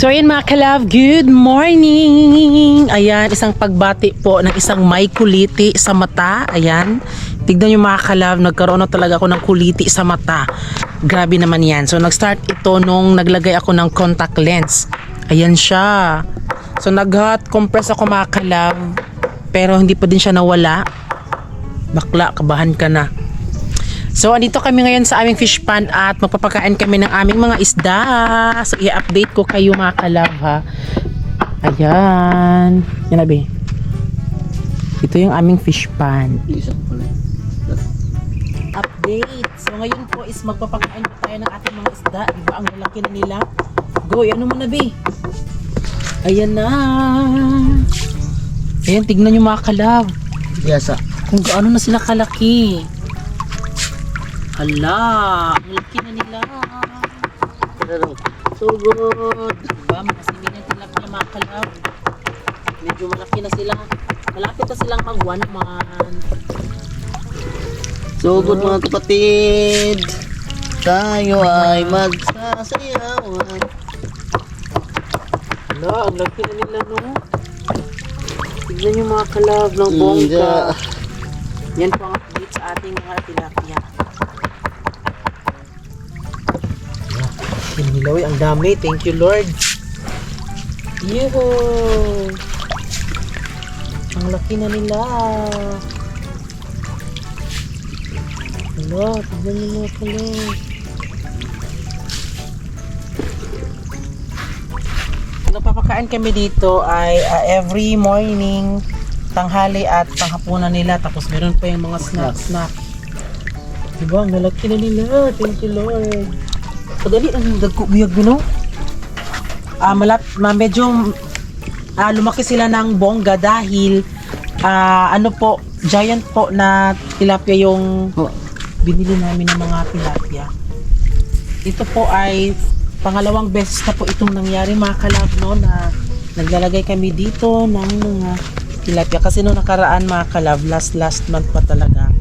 So ayan mga kalab, good morning! Ayan, isang pagbati po ng isang may kuliti sa mata. Ayan, tignan nyo mga kalab, nagkaroon na talaga ako ng kuliti sa mata. Grabe naman yan. So nag-start ito nung naglagay ako ng contact lens. Ayan siya. So nag-hot compress ako mga kalab, pero hindi pa din siya nawala. Bakla, kabahan ka na. So, andito kami ngayon sa aming fish pond at magpapakain kami ng aming mga isda. So, i-update ko kayo mga kalab ha. Ayan. Yan na be. Ito yung aming fish pond. Update. So, ngayon po is magpapakain po tayo ng ating mga isda. Diba ang lalaki na nila? Go, ano mo na be? Ayan na. Ayan, tignan nyo mga kalab. Yasa. Kung gaano na sila kalaki. Hala, ang laki na nila. So good. Diba, makasimilyan sila pala mga kalab. Medyo malaki na sila. Malapit na silang mag 1 month. So good mga kapatid. Tayo ay magsasayawan. Hala, ang laki na nila no. Tignan yung mga kalab ng bongga. Yan po ang update sa ating mga tilapia. Hinilawi, ang dami. Thank you, Lord. Yoo! Ang laki na nila. Hala, tignan nyo mga pala. Nagpapakain kami dito ay every morning, tanghali at panghapunan nila. Tapos meron pa yung mga snack. Diba, ang lalaki na nila. Thank you, Lord. Kadali ang dagkubiyag no? Medyo lumaki sila ng bongga dahil ano po, giant po na tilapia yung binili namin ng mga tilapia. Ito po ay pangalawang beses na po itong nangyari mga kalab no, na naglalagay kami dito ng mga tilapia kasi no nakaraan mga kalab, last month pa talaga.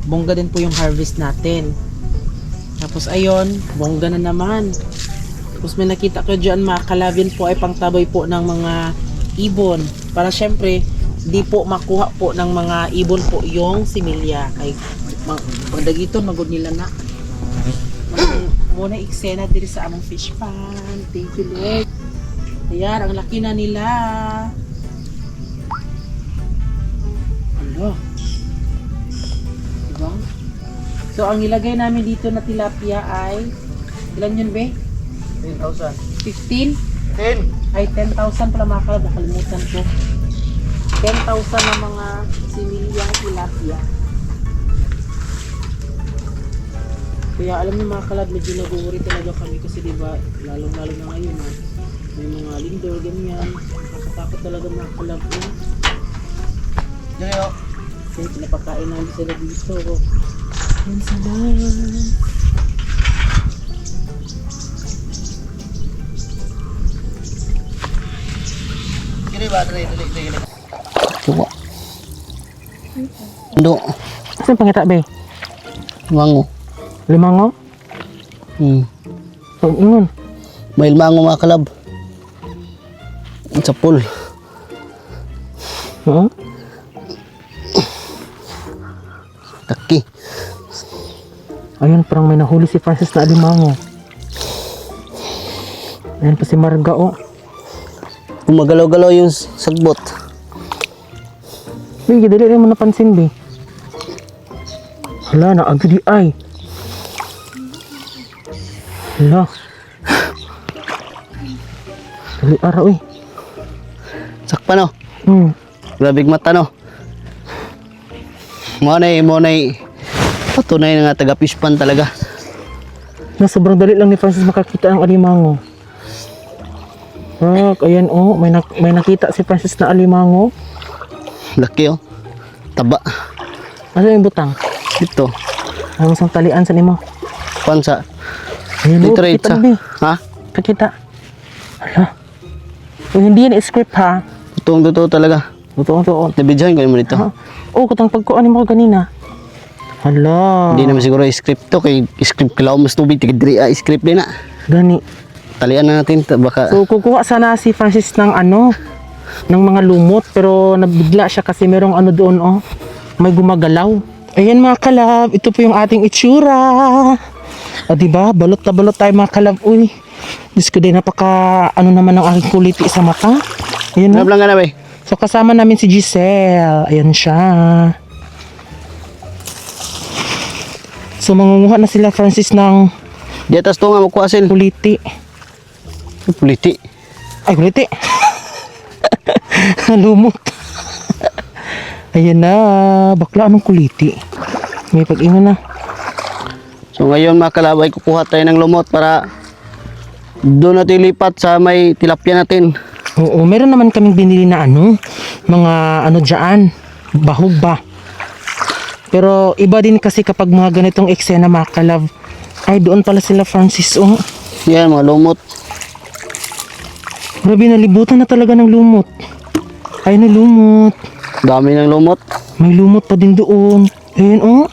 Bongga din po yung harvest natin. Tapos ayun, bongga na naman. Tapos may nakita ko dyan mga kalabin po ay pangtaboy po ng mga ibon. Para syempre, di po makuha po ng mga ibon po yung similya. Kay pagdagiton, magod nila na. Muna eksena diri sa among fish pond. Thank you Lord. Ayan, ang laki na nila. Ano? Diba? So, ang nilagay namin dito na tilapia ay, ilan yun be? 10,000. 15? 10. Ay, 10,000 pala mga kalab, nakalimutan ko. 10,000 na mga similyang tilapia. Kaya alam niyo mga kalab, medyo nag-worry talaga kami kasi diba, lalong-lalo na ngayon ha. May mga lindor, ganyan. Nakatakot talaga mga kalab na. Diyan o. Kasi pinapakain namin sila dito. Yan sila. Gini ba? Dali. Coba. Ando. Saan pangita ba? Mango. Limango? So, ingon. May mango mga kalab. Sa pool. Oo? Taki. Ayun, parang may nahuli si Francis na alimango. Ayun pa si Marga, oh. Gumagalaw-galaw yung sagbot. Bigi, dali rin mo napansin, be. Hala, naagyo di ay. Hala. Dali araw, eh. Sakpa no? Grabing mata no? Monay. Patunay na nga taga fish pond talaga. Na sobrang dali lang ni Francis makakita ang alimango. Ayan oh, may nakita si Francis na alimango. Laki oh. Taba. Ano yung butang? Ito. Ang isang talian sa nimo. Pansa. Ayun oh, Dito rin kita sa. be. Ha? Pakita. Hala. O hindi yan script ha. Totoo talaga. Totoo. Nabidyahan ko mo dito. Oh, kutang pagkuanin mo kanina. Hala. Hindi naman siguro script to. Kay script kailangan mas tubig. Tigidri script din na. Gani. talian na natin. Baka, So kukuha sana si Francis ng ng mga lumot, pero nabigla siya kasi merong doon may gumagalaw. Ayan mga kalab, ito po yung ating itsura. O diba, balot na balot tayo mga kalab. Uy, Diyos ko din, napaka naman ang aking kuliti sa mata. Ayan Lab lang ka na ba? So kasama namin si Giselle. Ayan siya. So mangunguha na sila Francis ng Di atas to nga magkuha sil. kuliti. Puliti. Ay, kuliti. Lumot. Ayan na. Bakla, anong kuliti? May pag-ingon na. So ngayon mga kalabay, kukuha tayo ng lumot para doon natin lipat sa may tilapia natin. Oo, meron naman kaming binili na mga dyan. Bahog ba? Pero iba din kasi kapag mga ganitong eksena mga kalab. Ay, doon pala sila Francis. Yan, mga lumot. Grabe, nalibutan na talaga ng lumot. Ay, na lumot. Dami ng lumot. May lumot pa din doon. Ayun,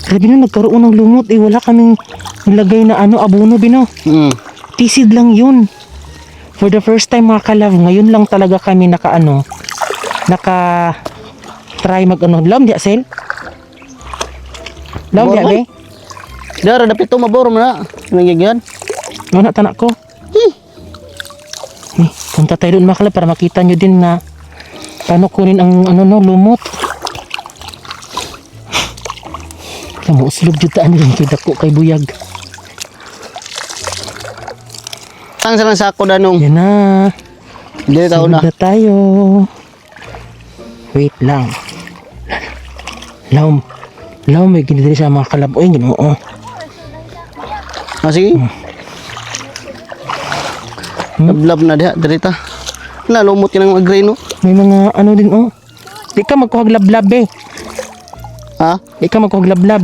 grabe na, nagkaroon ng lumot. Wala kaming nilagay na abono, bino. Tisid lang yun. For the first time mga kalab, ngayon lang talaga kami naka-try lam di asel? Lam di Bormay. be? Dara, dapit to, mabor mo na. Nangyagyan. Ano tanak ko? Punta tayo doon mga kalab para makita nyo din na paano kunin ang lumot. Kamu uslog jutaan din kay dako kay buyag. Tang sa lang sako danong. Yan na. Dili taon na. Sunod na tayo. Wait lang. Laom may ginidiri sa mga kalab. Oy, ginoo. Sige. Lablab na diha, dirita. Na lumot yun ang agree, no? May mga din Di ka magkuhag lablab Ha? Di ka magkuhag lablab.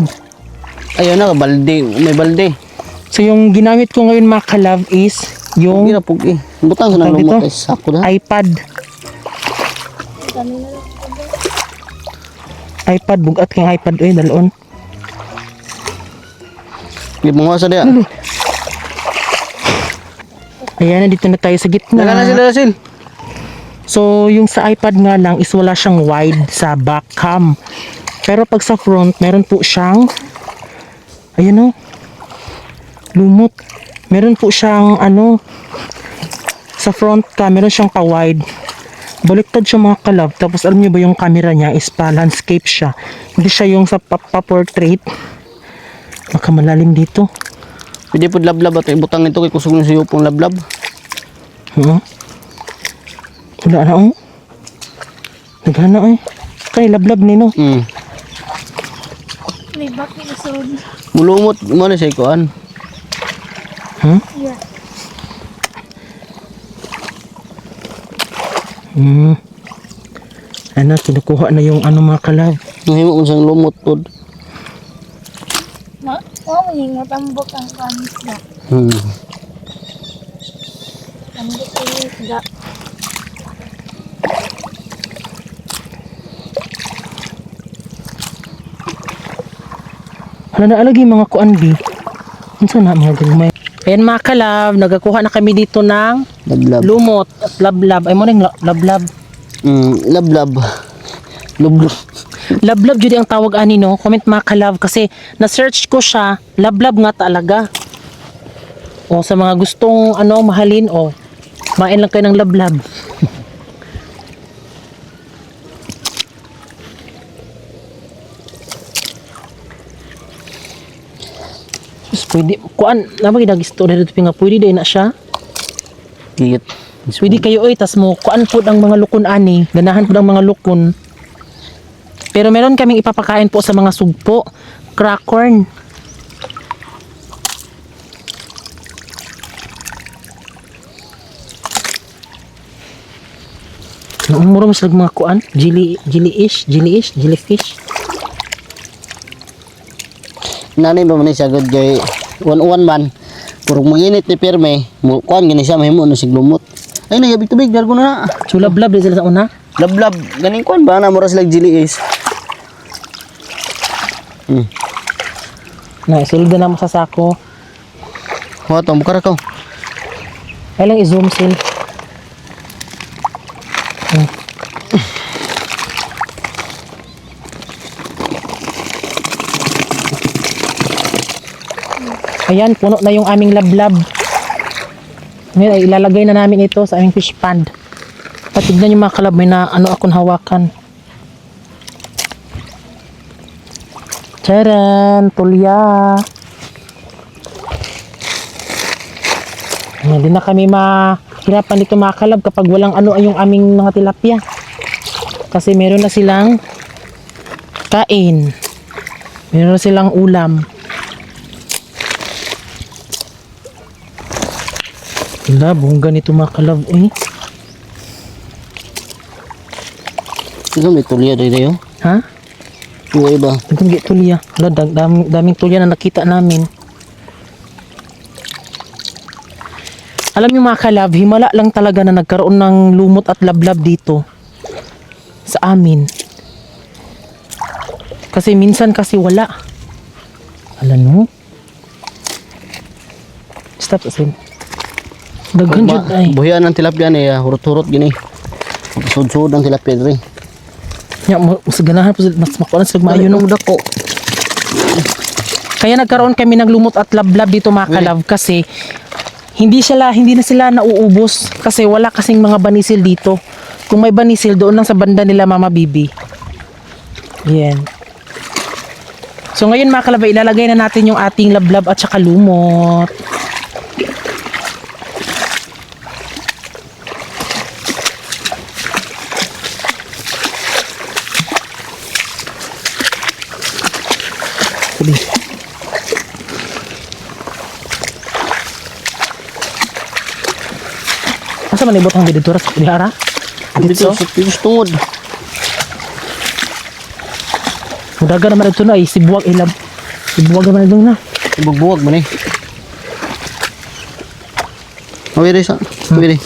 Ayun na, balde. May balde. So yung ginamit ko ngayon mga kalab is yung Pugi na, pugi. Butang sa nang Tawag lumot ito? ay sako na. iPad, bugat kang iPad dalon. Limong sa diha. Ayan, dito na tayo sa gitna. Dagan na sila sil. So, yung sa iPad nga lang is wala siyang wide sa back cam. Pero pag sa front, meron po siyang ayan lumot. Meron po siyang sa front cam, meron siyang pa-wide. Baliktad siya mga kalab. Tapos alam niyo ba yung camera niya is pa-landscape siya. Hindi siya yung sa pa-portrait. Baka malalim dito. Pwede po lablab at ibutang ito kay kusog ng siyo pong lablab. Wala na Naghana Kay lablab ni no. May bakit na sunod. Mulumot mo na siya ikuan. Yeah. Kinukuha na yung mga kalab. Nahimo mo siyang lumot pod. Mangingot ang bukang kamis na. Ambok ko yung isda. Hala na alagi mga kuanbi. Unsa na mga gagmay. Ayan mga kalab, nagakuha na kami dito ng Lablab. lumot at lablab. Ay mo ning lablab. Lablab. Lublub. Lablab jud ang tawag ani no. Comment mga kalab kasi na-search ko siya, lablab nga talaga. O sa mga gustong mahalin main lang kayo ng lablab. Mas pwede kuan namang gidagisto na dito nga pwede day na siya. Gigit. Pwede kayo tas mo kuan pud ang mga lukon ani, ganahan pud ang mga lukon. Pero meron kaming ipapakain po sa mga sugpo, crack corn. Mura mas mga kuan, jellyfish. Nanay ba man siya good kay one man. Puro maginit ni pirme, mo kuan gani siya mahimo no siglumot. Ay nagabig tubig dargo na. So lablab din sila sa una. Lablab ganing kuan ba na mura sila jelly is. Na isulod na mo sa sako. Wa to mukara ko. Ay lang i-zoom sil. Ayan, puno na yung aming lablab. Ngayon ay ilalagay na namin ito sa aming fish pond. Patignan yung mga kalab, may na ano akong hawakan. Charan, tulya. Hindi na kami mahirapan dito mga kalab kapag walang ano ay yung aming mga tilapia. Kasi meron na silang kain. Meron na silang ulam. Wala, bongga nito mga kalab. Uy. Ito may tulya dito yun. Ha? Yung iba. Itong tulya. Wala, daming tulya na nakita namin. Alam niyo mga kalab, himala lang talaga na nagkaroon ng lumot at lablab dito. Sa amin. Kasi minsan kasi wala. Alam no? Stop asin. Daghan jud ay. Buhian ng tilapia ni hurot-hurot gini. Sud-sud ang tilapia diri. Ya, mas ganahan po mas makuan sa maayo no dako. Kaya nagkaroon kami ng lumot at lablab dito mga kalab kasi hindi na sila nauubos kasi wala kasing mga banisil dito. Kung may banisil doon lang sa banda nila Mama Bibi. Yan. So ngayon mga kalab, ilalagay na natin yung ating lablab at saka lumot. Sige. Asa man ibot ang dito ras dihara? Dito sa tungod. Mudaga naman ito na sibuwag ilab. Sibuwag naman ito na. Ibugbuwag man eh. Awiri sa. Awiri.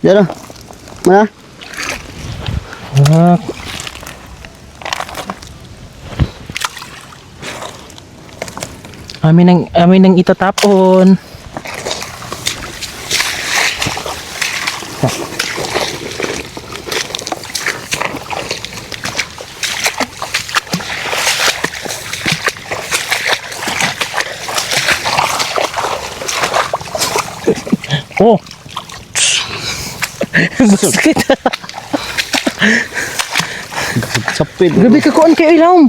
Dara. Mana? Ah. Amin nang itatapon. Oh. Sakit. Sapid. Grabe ka kuan kayo ilawom.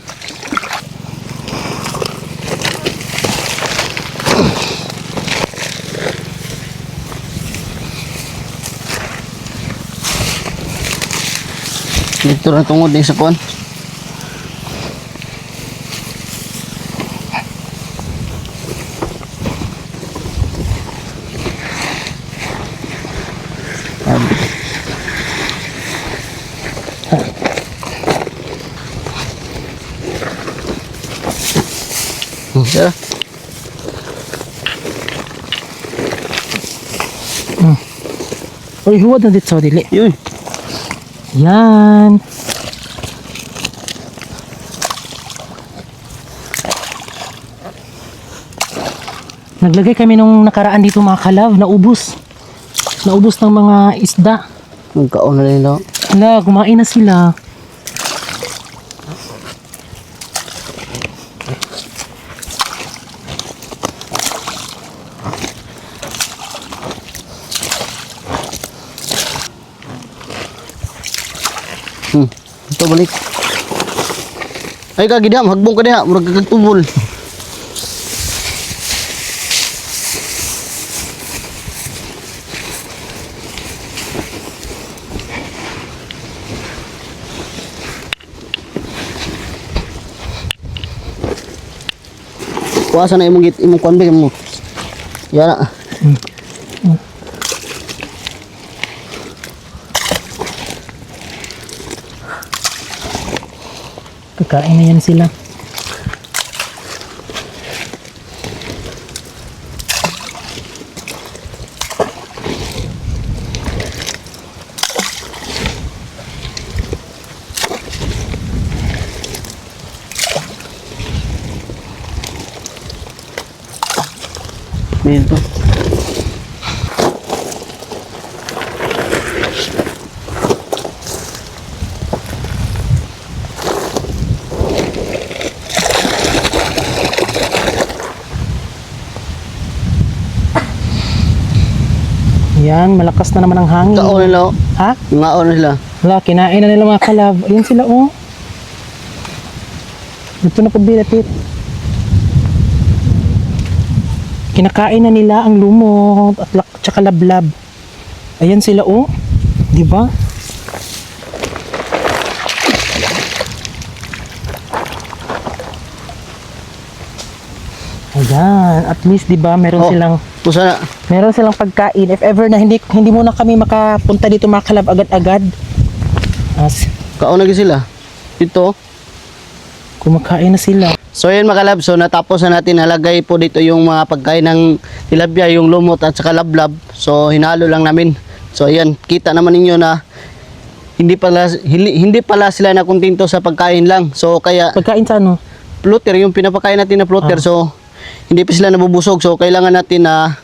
Dito na tungod din sa kuan. Dara. Uy, huwag na dito sa dili. Yun. Yan. Naglagay kami nung nakaraan dito mga kalav, naubos. Naubos ng mga isda. Magkaon na nila. Hala, kumain na sila. Ito balik. Ay kagi diha, hagbong ka diha, murag kagtubol. Kuasa na imong kuan ba mo. Yara. Kakain na yan sila. Dito. Ayan, malakas na naman ang hangin. Kaon nila. Ha? Ngaon na sila. Wala, kinain na nila mga kalab. Ayan sila, oh. Ito na po bilapit. Kinakain na nila ang lumot at tsaka lablab. Ayan sila, oh. Di ba? Ayan, at least 'di ba, meron Oh. silang Pusa na. pagkain. If ever na hindi muna kami makapunta dito mga kalab agad-agad. As Kaon na sila. Ito. kumakain na sila. So yun mga kalab, so natapos na natin nalagay po dito yung mga pagkain ng tilapia, yung lumot at saka lablab. So hinalo lang namin. So ayan, kita naman ninyo na hindi pala sila nakontento sa pagkain lang. So kaya Pagkain sa ano? floater, yung pinapakain natin na floater. So hindi pa sila nabubusog. So kailangan natin na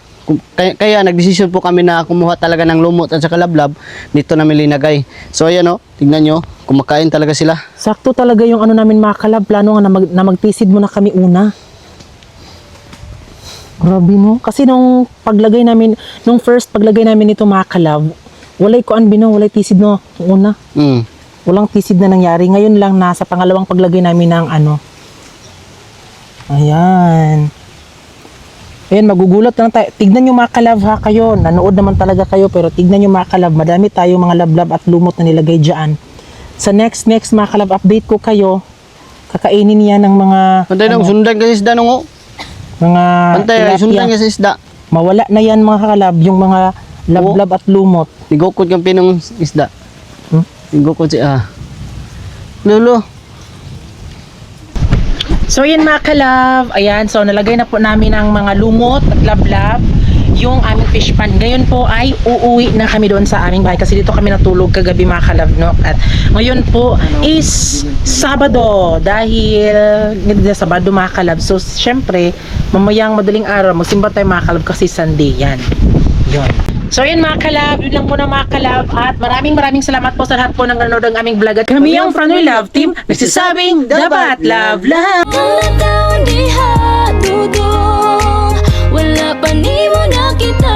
kaya nagdesisyon po kami na kumuha talaga ng lumot at saka lablab. Dito namin linagay. So ayan o, tignan nyo, kumakain talaga sila. Sakto talaga yung ano namin mga kalab. Plano nga na magtisid muna kami una. Grabe no? Kasi nung first paglagay namin nito mga kalab, walay tisid no, una. Walang tisid na nangyari. Ngayon lang nasa pangalawang paglagay namin ng ano. Ayan. Ayan, magugulat lang tayo. Tignan nyo mga kalab ha kayo. Nanood naman talaga kayo pero tignan nyo mga kalab. Madami tayong mga lablab at lumot na nilagay dyan. Sa next mga kalab update ko kayo. Kakainin niya ng mga Pantay nung sundan kasi isda nung mga Pantay, tilapia. sundan kasi isda. Mawala na yan mga kalab. Yung mga lablab at lumot. Nigukod kang pinong isda. Hmm? Nigukod siya. Lulo. So yan mga kalab, ayan, so nalagay na po namin ang mga lumot at lablab, yung aming fish pan. Ngayon po ay uuwi na kami doon sa aming bahay kasi dito kami natulog kagabi mga kalab, no? At ngayon po is Sabado dahil Sabado mga kalab. So syempre, mamayang madaling araw magsimba tayo mga kalab kasi Sunday yan. Yun. So yun mga kalab, yun lang po na mga kalab at maraming salamat po sa lahat po ng nanonood ng aming vlog at kami ang Franway Love Team nagsasabing dapat love love. Kalataon diha dudong, wala pa ni mo nakita.